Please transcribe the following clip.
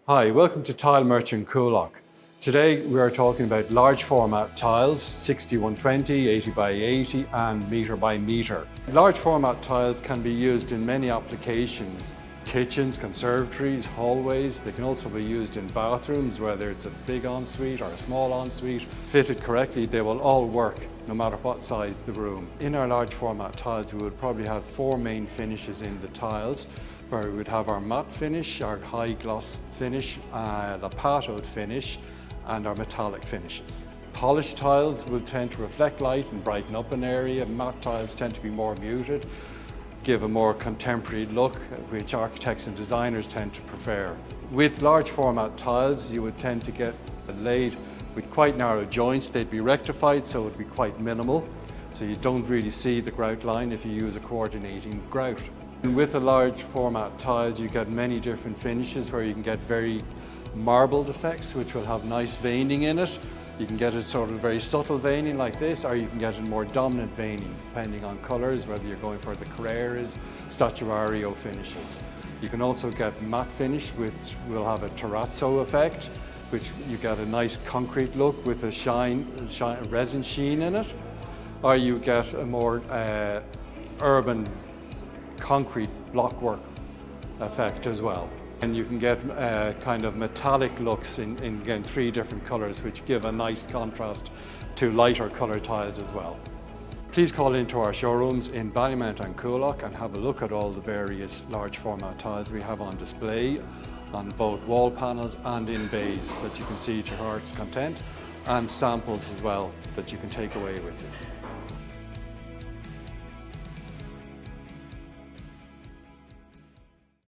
Hi, welcome to Tile Merchant Coolock. Today we are talking about large format tiles, 60x120, 80x80 and metre by metre. Large format tiles can be used in many applications. Kitchens, conservatories, hallways. They can also be used in bathrooms, whether it's a big ensuite or a small ensuite. Fitted correctly, they will all work no matter what size the room. In our large format tiles, we would probably have four main finishes in the tiles, where we would have our matte finish, our high gloss finish, the patoed finish, and our metallic finishes. Polished tiles will tend to reflect light and brighten up an area. Matte tiles tend to be more muted, give a more contemporary look, which architects and designers tend to prefer. With large format tiles, you would tend to get laid with quite narrow joints. They'd be rectified, so it would be quite minimal. So you don't really see the grout line if you use a coordinating grout. And with a large format tiles, you get many different finishes where you can get very marbled effects, which will have nice veining in it. You can get a sort of very subtle veining like this, or you can get a more dominant veining, depending on colours, whether you're going for the Carreras, Statuario finishes. You can also get matte finish, which will have a terrazzo effect, which you get a nice concrete look with a resin sheen in it. Or you get a more urban concrete blockwork effect as well. And you can get kind of metallic looks in again, three different colours, which give a nice contrast to lighter coloured tiles as well. Please call into our showrooms in Ballymount and Coolock and have a look at all the various large format tiles we have on display on both wall panels and in bays that you can see to your heart's content, and samples as well that you can take away with you.